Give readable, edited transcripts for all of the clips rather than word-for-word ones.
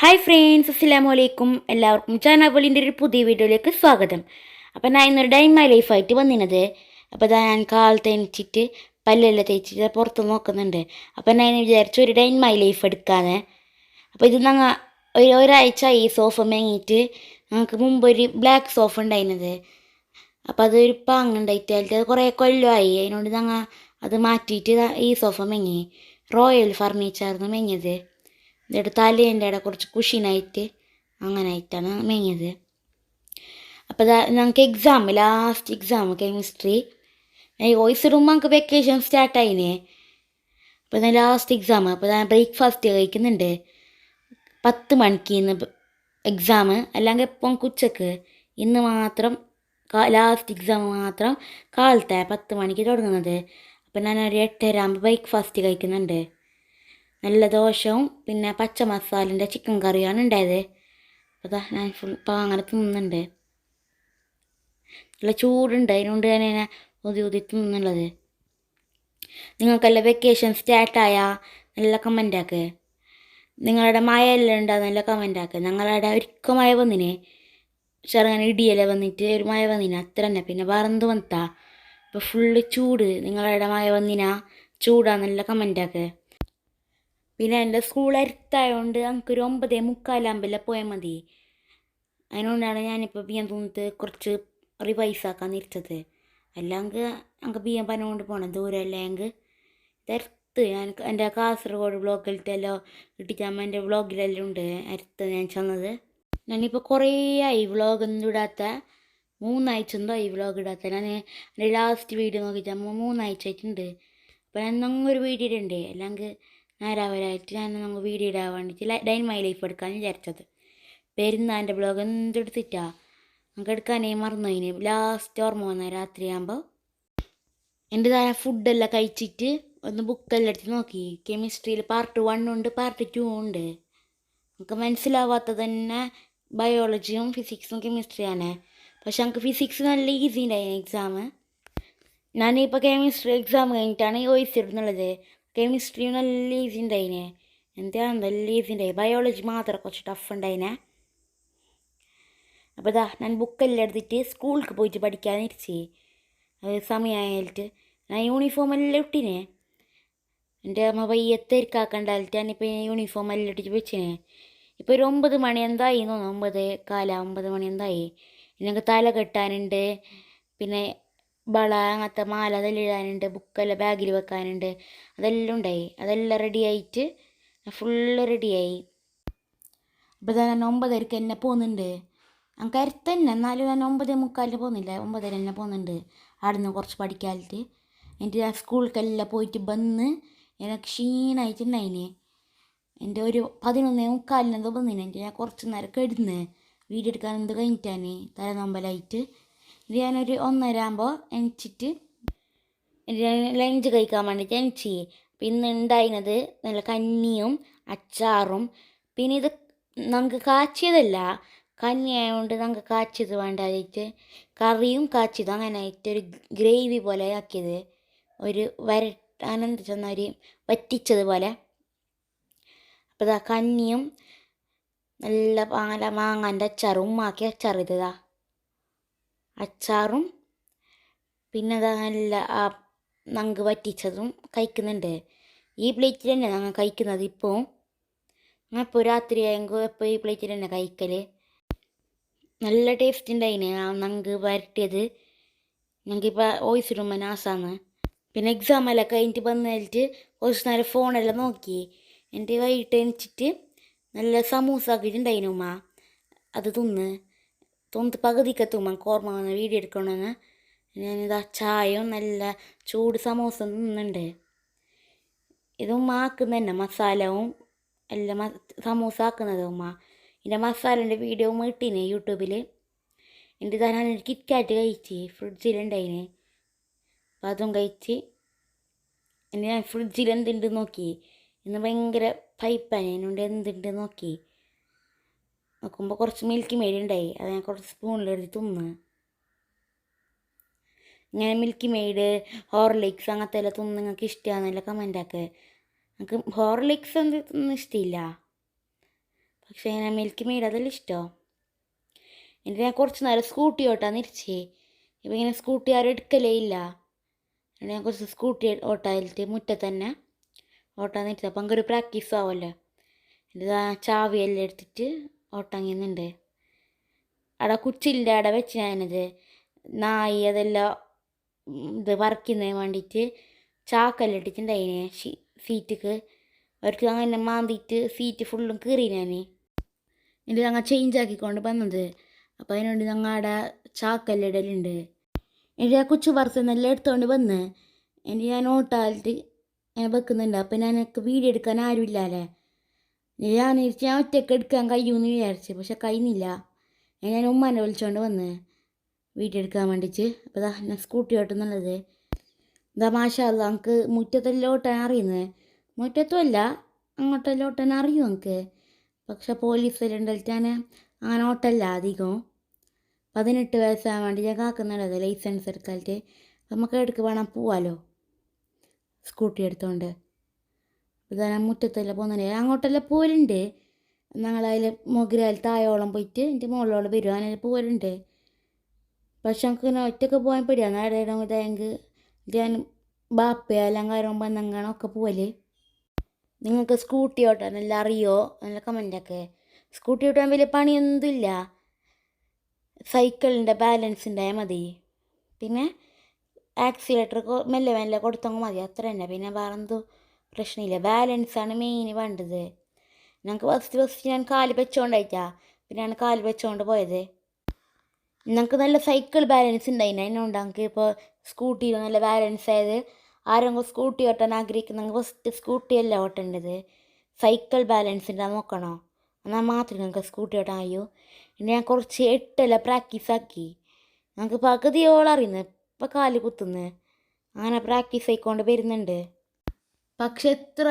Hi friends, അസ്സലാമു അലൈക്കും. എല്ലാവർക്കും ചാനലിൻ്റെ ഒരു പുതിയ വീഡിയോയിലേക്ക് സ്വാഗതം. അപ്പോൾ ഞാൻ ഇന്നൊരു ഡേ ഇൻ മൈ ലൈഫായിട്ട് വന്നിരുന്നത്. അപ്പോൾ ഞാൻ കാലത്ത് എണീച്ചിട്ട് പല്ലെല്ലാം തേച്ചിട്ട് പുറത്ത് നോക്കുന്നുണ്ട്. അപ്പോൾ ഞാൻ വിചാരിച്ചു ഒരു ഡേ ഇൻ മൈ ലൈഫ് എടുക്കാന്ന്. അപ്പോൾ ഇത് ഞങ്ങൾ ഒരാഴ്ച ഈ സോഫ മേങ്ങിയിട്ട് ഞങ്ങൾക്ക് മുമ്പ് ഒരു ബ്ലാക്ക് സോഫ ഉണ്ടായിരുന്നത്. അപ്പോൾ അതൊരു പാങ്ങുണ്ടായിട്ട് അത് കുറേ കൊല്ലമായി. അതിനോട് ഞങ്ങൾ അത് മാറ്റിയിട്ട് ഈ സോഫ മേങ്ങി. റോയൽ ഫർണിച്ചറിന് മേങ്ങിയത്. എന്നിട്ട് തലേൻ്റെ അവിടെ കുറച്ച് കുഷീനായിട്ട് അങ്ങനെ ആയിട്ടാണ് മേങ്ങിയത്. അപ്പോൾ ഞങ്ങൾക്ക് last exam chemistry voice room ഞങ്ങൾക്ക് വെക്കേഷൻ സ്റ്റാർട്ടായിനെ. അപ്പോൾ ഞാൻ ലാസ്റ്റ് എക്സാം. അപ്പോൾ ഞാൻ ബ്രേക്ക്ഫാസ്റ്റ് കഴിക്കുന്നുണ്ട്. 10 മണിക്ക് ഇന്ന് എക്സാം, അല്ലെങ്കിൽ ഇപ്പം ഉച്ചക്ക്. ഇന്ന് മാത്രം ലാസ്റ്റ് എക്സാം മാത്രം കാലത്തെ 10 മണിക്ക് തുടങ്ങുന്നത്. അപ്പോൾ ഞാനൊരു 8:30 ആകുമ്പോൾ ബ്രേക്ക്ഫാസ്റ്റ് കഴിക്കുന്നുണ്ട്. നല്ല ദോശവും പിന്നെ പച്ച മസാലൻ്റെ ചിക്കൻ കറിയാണ് ഉണ്ടായത്. അതാ ഞാൻ അങ്ങനെ തിന്നുന്നുണ്ട്. നല്ല ചൂടുണ്ട്, അതിനുകൊണ്ട് ഞാൻ ഊതി തിന്നുന്നുള്ളത്. നിങ്ങൾക്കെല്ലാം വെക്കേഷൻ സ്റ്റാർട്ടായാൽ നല്ല കമൻ്റാക്ക്. നിങ്ങളുടെ മഴ എല്ലാം ഉണ്ടാകും, നല്ല കമൻ്റാക്ക്. ഞങ്ങളുടെ ഒരിക്കൽ മഴ വന്നിന്, ചെറുങ്ങനെ ഇടിയെല്ലാം വന്നിട്ട് ഒരു മഴ വന്നിന്, അത്ര തന്നെ. പിന്നെ വേറെന്ത് വന്നിട്ടാ. ഇപ്പോൾ ഫുള്ള് ചൂട്. നിങ്ങളുടെ മഴ വന്നിനാ ചൂടാ, നല്ല കമൻ്റാക്ക്. പിന്നെ എൻ്റെ സ്കൂൾ അടുത്തായതുകൊണ്ട് നമുക്കൊരു 9:45 പോയാൽ മതി. അതിനുകൊണ്ടാണ് ഞാനിപ്പോൾ ബിയ്യം തോന്നിട്ട് കുറച്ച് റിവൈസ് ആക്കാൻ ഇരിച്ചത്. അല്ലെങ്കിൽ ഞങ്ങൾക്ക് ബിയ്യം പന കൊണ്ട് പോകണം, ദൂരമല്ലെങ്കിൽ ഇതടുത്ത്. ഞാൻ എൻ്റെ കാസർഗോഡ് വ്ളോഗിലത്തെല്ലാം ഇട്ടിച്ചമ്മ എൻ്റെ വ്ളോഗിലെല്ലാം ഉണ്ട് അടുത്ത് ഞാൻ ചെന്നത്. ഞാനിപ്പോൾ കുറേ ആയി വ്ളോഗൊന്നും ഇടാത്ത. 3 ആഴ്ച എന്തോ ആയി വ്ളോഗ് ഇടാത്ത. ഞാൻ എൻ്റെ ലാസ്റ്റ് വീഡിയോ നോക്കിയിട്ട് 3 ആഴ്ച ആയിട്ടുണ്ട്. അപ്പോൾ ഞാൻ ഒരു വീഡിയോ ഇടണ്ടേ, അല്ലെങ്കിൽ നേരാവരായിട്ട് ഞാൻ നമുക്ക് വീഡിയോ ഇടാൻ വേണ്ടിയിട്ട് ഡേ ഇൻ മൈ ലൈഫ് എടുക്കാൻ വിചാരിച്ചത്. പെരുന്നാൻ്റെ ബ്ലോഗ് എന്തെടുത്തിട്ടാ നമുക്ക് എടുക്കാനേ മറന്നു. അതിന് ലാസ്റ്റ് ഓർമ്മ വന്ന രാത്രിയാകുമ്പോൾ എൻ്റെ താരം ഫുഡെല്ലാം കഴിച്ചിട്ട് ഒന്ന് ബുക്കെല്ലാം എടുത്ത് നോക്കി. കെമിസ്ട്രിയിൽ പാർട്ട് 1 ഉണ്ട്, പാർട്ട് 2 ഉണ്ട്. നമുക്ക് മനസ്സിലാവാത്തത് തന്നെ ബയോളജിയും ഫിസിക്സും കെമിസ്ട്രിയാണ്. പക്ഷെ നമുക്ക് ഫിസിക്സ് നല്ല ഈസി ഉണ്ടായിരുന്നു എക്സാം. ഞാനിപ്പോൾ കെമിസ്ട്രി എക്സാം കഴിഞ്ഞിട്ടാണ് വോയിസ് ഇടുന്നുള്ളത്. കെമിസ്ട്രി നല്ല ഈസി ഉണ്ടായിനെ, എന്താണ് നല്ല ഈസി ഉണ്ടായി. ബയോളജി മാത്രം കുറച്ച് ടഫ് ഉണ്ടായിനെ. അപ്പോൾ ഞാൻ ബുക്കെല്ലാം എടുത്തിട്ട് സ്കൂളിലേക്ക് പോയിട്ട് പഠിക്കാൻ ഇരിച്ചേ. അത് സമയമായിട്ട് ഞാൻ യൂണിഫോം എല്ലാം ഇട്ടിനെ. എൻ്റെ അമ്മ പയ്യത്തിരിക്കാക്കണ്ടായിട്ട് ഞാനിപ്പോൾ യൂണിഫോം എല്ലാം ഇട്ടിട്ട് വെച്ചിനെ. ഇപ്പോൾ ഒരു 9 മണി എന്തായി തോന്നുന്നു, 9 മണി എന്തായി. എനിക്ക് തല കെട്ടാനുണ്ട്, പിന്നെ വള അങ്ങനത്തെ മാല അതെല്ലാം ഇടാനുണ്ട്, ബുക്കെല്ലാം ബാഗിൽ വെക്കാനുണ്ട്. അതെല്ലാം ഉണ്ടായി. അതെല്ലാം റെഡിയായിട്ട് ഫുള്ള് റെഡിയായി. അപ്പോൾ ഞാൻ 9:30 തന്നെ പോകുന്നുണ്ട്. എനിക്ക് അടുത്ത് തന്നെ, എന്നാലും ഞാൻ 9:45 പോകുന്നില്ല, 9:30 തന്നെ പോകുന്നുണ്ട്. അവിടെ നിന്ന് കുറച്ച് പഠിക്കാനായിട്ട്. എന്നിട്ട് ഞാൻ സ്കൂളിലേക്കെല്ലാം പോയിട്ട് വന്ന് എനിക്ക് ക്ഷീണമായിട്ടുണ്ടായിന്. എൻ്റെ ഒരു 11:45 എന്തോ വന്നിന്. എൻ്റെ ഞാൻ കുറച്ച് നേരം കിടന്ന് വീഡിയോ എടുക്കാൻ എന്ത് കഴിഞ്ഞിട്ടാണ് തലനൊമ്പലായിട്ട്. ഇത് ഞാനൊരു 1:30 ആകുമ്പോൾ എണിച്ചിട്ട് ലഞ്ച് കഴിക്കാൻ വേണ്ടിയിട്ട് എണിച്ച്. പിന്നെ ഉണ്ടായിരുന്നത് നല്ല കഞ്ഞിയും അച്ചാറും. പിന്നെ ഇത് നമുക്ക് കാച്ചിയതല്ല, കഞ്ഞി ആയതുകൊണ്ട് നമുക്ക് കാച്ചിയത് വേണ്ടായിട്ട് കറിയും കാച്ചിയതും അങ്ങനെ ആയിട്ട് ഒരു ഗ്രേവി പോലെ ആക്കിയത്. ഒരു അനന്ത ചെന്ന ഒരു വറ്റിച്ചത് പോലെ. അപ്പോൾ കഞ്ഞിയും നല്ല മാങ്ങാൻ്റെ അച്ചാറും, ഉമ്മാക്കി അച്ചാർ ഇതാ അച്ചാറും. പിന്നെ നല്ല നങ്ക് വറ്റിച്ചതും കഴിക്കുന്നുണ്ട്. ഈ പ്ലേറ്റിൽ തന്നെ ഞങ്ങൾ കഴിക്കുന്നത്. ഇപ്പോൾ ഇപ്പോൾ രാത്രി ആയെങ്കിൽ ഇപ്പോൾ ഈ പ്ലേറ്റിൽ തന്നെ കഴിക്കൽ. നല്ല ടേസ്റ്റ് ഉണ്ടായിന് ആ നങ്ക് വരട്ടിയത്. ഞങ്ങൾക്കിപ്പോൾ വോയിസ് ഇടുമ്പോൾ നാസാന്ന്. പിന്നെ എക്സാമെല്ലാം കഴിഞ്ഞിട്ട് വന്നിട്ട് കുറച്ച് നേരം ഫോണെല്ലാം നോക്കി. എൻ്റെ വൈകിട്ട് എണിച്ചിട്ട് നല്ല സമൂസ ആക്കിയിട്ടുണ്ടായിന് ഉമ്മ. അത് തിന്നിട്ട് പകുതിക്കെത്തുമ്പോൾ എനിക്ക് ഓർമ്മ വന്ന് വീഡിയോ എടുക്കണമെന്ന്. ഞാനിതാ ചായയും നല്ല ചൂട് സമൂസ തിന്നുന്നുണ്ട്. ഇത് ഉമ്മ ആക്കുന്നത് തന്നെ, മസാലവും എല്ലാം സമൂസ ആക്കുന്നത് ഉമ്മ. ഇതിൻ്റെ മസാലേൻ്റെ വീഡിയോ ഉമ്മ ഇട്ടിന് യൂട്യൂബിൽ. എൻ്റെ ഞാനൊരു കിറ്റ്കാറ്റ് കഴിച്ച് ഫ്രിഡ്ജിലുണ്ടായിന്. അപ്പോൾ അതും കഴിച്ച്. ഇനി ഞാൻ ഫ്രിഡ്ജിൽ എന്തുണ്ട് നോക്കി. ഇന്ന് ഭയങ്കര പൈപ്പാണ്, അതിനുകൊണ്ട് എന്തുണ്ട് നോക്കി. നോക്കുമ്പോൾ കുറച്ച് മിൽക്കി മെയ്ഡ് ഉണ്ടായി. അത് ഞാൻ കുറച്ച് സ്പൂണിലെടുത്ത് തിന്ന്. ഇങ്ങനെ മിൽക്കി മെയ്ഡ്, ഹോർലിക്സ് അങ്ങനത്തെ എല്ലാം തിന്ന് നിങ്ങൾക്ക് ഇഷ്ടമാണെന്നല്ല കമൻ്റാക്ക്. എനിക്ക് ഹോർലിക്സ് എന്ത് തിന്ന് ഇഷ്ടമില്ല, പക്ഷേ ഇങ്ങനെ മിൽക്കി മെയ്ഡ് അതെല്ലാം ഇഷ്ടമോ. എന്നിട്ട് ഞാൻ കുറച്ച് നേരം സ്കൂട്ടി ഓട്ടാൻ ഇരിച്ചേ. ഇപ്പം ഇങ്ങനെ സ്കൂട്ടി ആരും എടുക്കലേ ഇല്ല. എന്നിട്ട് ഞാൻ കുറച്ച് സ്കൂട്ടി ഓട്ടായിട്ട് മുറ്റത്ത് തന്നെ ഓട്ടാൻ ഇരിച്ചത്. അപ്പം ഒരു പ്രാക്ടീസ് ആവുമല്ലോ. എന്നിട്ട് ആ ചാവിയെല്ലാം എടുത്തിട്ട് ഓട്ടാങ്ങിയുന്നുണ്ട്. അവിടെ കുച്ചിലിൻ്റെ അവിടെ വെച്ച് ഞാനത് നായി അതെല്ലാം ഇത് പറിക്കുന്നതിന് വേണ്ടിയിട്ട് ചാക്കെല്ലാം ഇട്ടിട്ടുണ്ടായിനെ സീറ്റിക്ക്. അവർക്ക് അങ്ങനെ മാന്തിയിട്ട് സീറ്റ് ഫുള്ളും കീറി ഞാൻ. എന്നിട്ട് ഞങ്ങൾ ചേഞ്ച് ആക്കിക്കൊണ്ട് വന്നത്. അപ്പോൾ അതിനുവേണ്ടി ഞങ്ങളുടെ ചാക്കെല്ലാം ഇടലുണ്ട്. എന്നിട്ട് ആ കുച്ചു പറത്തുന്നെല്ലാം എടുത്തുകൊണ്ട് വന്ന് എന്നിട്ട് ഞാൻ ഓട്ടാലിട്ട് ഞാൻ വെക്കുന്നുണ്ട്. അപ്പം എനിക്ക് വീഡിയോ എടുക്കാൻ ആരുമില്ലല്ലേ. ഞാൻ ഒറ്റയ്ക്ക് എടുക്കാൻ കഴിയുമെന്ന് വിചാരിച്ചു. പക്ഷെ കഴിയുന്നില്ല. ഞാൻ ഉമ്മാനെ വിളിച്ചുകൊണ്ട് വന്ന് വീഡിയോ എടുക്കാൻ വേണ്ടിയിട്ട്. അപ്പോൾ ഞാൻ സ്കൂട്ടി ഓട്ടുന്നുള്ളത്. മാഷാ അല്ലാ, നമുക്ക് മുറ്റത്തെല്ലാം ഓട്ടാൻ അറിയുന്നത്. മുറ്റത്തുമല്ല, അങ്ങോട്ടെല്ലാം ഓട്ടാൻ അറിയും നമുക്ക്. പക്ഷെ പോലീസെല്ലാം ഉണ്ടായിട്ട് ഞാൻ അങ്ങനെ ഓട്ടല്ല അധികവും. 18 വയസ്സാകാൻ വേണ്ടി ഞാൻ കാക്കുന്നുള്ളത് ലൈസൻസ് എടുക്കാനായിട്ട്. നമുക്ക് എടുക്ക് വേണം പോവാലോ സ്കൂട്ടി എടുത്തോണ്ട്. ഇതാ ഞാൻ മുറ്റത്തെല്ലാം പോകുന്നുണ്ട്. അങ്ങോട്ടെല്ലാം പോരുണ്ട്. ഞങ്ങളതിൽ മൊഗ്രാൽ തായോളം പോയിട്ട് എൻ്റെ മുകളിലോളം വരും. അങ്ങനെ പോരുണ്ട്. പക്ഷെ നമുക്ക് ഇങ്ങനെ ഒറ്റയ്ക്ക് പോകാൻ പേടിയാണ്. ആരുടെയും ഇതായെങ്കിൽ ഞാൻ ബാപ്പയെല്ലാം കാര്യം ബന്ധങ്ങളൊക്കെ പോവല്. നിങ്ങൾക്ക് സ്കൂട്ടി ഓട്ടാൻ എല്ലാം അറിയോ? നല്ല കമൻറ്റൊക്കെ. സ്കൂട്ടി ഓട്ടാൻ വലിയ പണിയൊന്നുമില്ല. സൈക്കിളിൻ്റെ ബാലൻസ് ഉണ്ടായാൽ മതി. പിന്നെ ആക്സിലേറ്റർ മെല്ലെ മെല്ലെ കൊടുത്തങ്ങ് മതി, അത്ര തന്നെ. പിന്നെ വേറെന്തോ പ്രശ്നമില്ല. ബാലൻസാണ് മെയിൻ വേണ്ടത്. ഞങ്ങൾക്ക് ഫസ്റ്റ് ഞാൻ കാല് വെച്ചോണ്ടായിട്ടാ. പിന്നെയാണ് കാല് വെച്ചോണ്ട് പോയത്. ഞങ്ങൾക്ക് നല്ല സൈക്കിൾ ബാലൻസ് ഉണ്ടായിന്. അതിനുകൊണ്ട് ഞങ്ങൾക്ക് ഇപ്പോൾ സ്കൂട്ടിയിൽ നല്ല ബാലൻസ് ആയത്. ആരെങ്കിലും സ്കൂട്ടി ഓട്ടാൻ ആഗ്രഹിക്കുന്നെങ്കിൽ ഫസ്റ്റ് സ്കൂട്ടിയല്ല ഓട്ടേണ്ടത്, സൈക്കിൾ ബാലൻസ് ഉണ്ടാ നോക്കണോ. എന്നാൽ മാത്രമേ ഞങ്ങൾക്ക് സ്കൂട്ടി ഓട്ടാൻ കഴിയൂ. പിന്നെ ഞാൻ കുറച്ച് എട്ടെല്ലാം പ്രാക്ടീസാക്കി. ഞങ്ങൾക്ക് പകുതിയോളം അറിയുന്നത് ഇപ്പം കാല് കുത്തുന്നത്. അങ്ങനെ പ്രാക്ടീസ് ആയിക്കൊണ്ട് വരുന്നുണ്ട്. പക്ഷെ എത്ര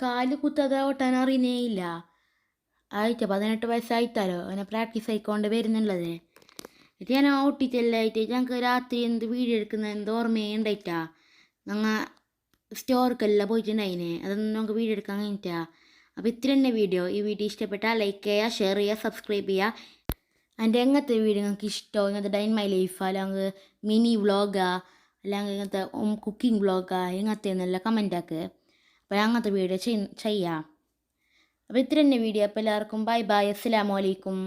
കാല് കുത്താതെ ഓട്ടാൻ അറിയുന്നേ ഇല്ല. ആയിട്ടാ 18 വയസ്സായിട്ടാലോ അങ്ങനെ പ്രാക്ടീസ് ആയിക്കൊണ്ട് വരുന്നുള്ളത്. എന്നിട്ട് ഞാൻ ഓട്ടിച്ചെല്ലാം ആയിട്ട് ഞങ്ങൾക്ക് രാത്രി എന്ത് വീഡിയോ എടുക്കുന്ന എന്ത് ഓർമ്മയെ ഉണ്ടായിട്ടാ. ഞങ്ങൾ സ്റ്റോർക്കെല്ലാം പോയിട്ടുണ്ടായിനെ. അതൊന്നും നമുക്ക് വീഡിയോ എടുക്കാൻ കഴിഞ്ഞിട്ടാ. അപ്പോൾ ഇത്ര തന്നെ വീഡിയോ. ഈ വീഡിയോ ഇഷ്ടപ്പെട്ടാൽ ലൈക്ക് ചെയ്യുക, ഷെയർ ചെയ്യുക, സബ്സ്ക്രൈബ് ചെയ്യുക. എൻ്റെ എങ്ങനത്തെ വീഡിയോ നിങ്ങൾക്ക് ഇഷ്ടമോ, ഇങ്ങനത്തെ ഡൈൻ മൈ ലൈഫാ, അല്ലെങ്കിൽ മിനി വ്ളോഗാ, അല്ലെങ്കിൽ ഇങ്ങനത്തെ കുക്കിംഗ് വ്ളോഗാ, ഇങ്ങനത്തെ ഒന്നല്ല കമൻ്റ് ആക്കുക. അപ്പോൾ അങ്ങനത്തെ വീഡിയോ ചെയ്യാം. അപ്പോൾ ഇത്ര തന്നെ വീഡിയോ. അപ്പോൾ എല്ലാവർക്കും ബൈ ബൈ, അസ്സലാമു അലൈക്കും.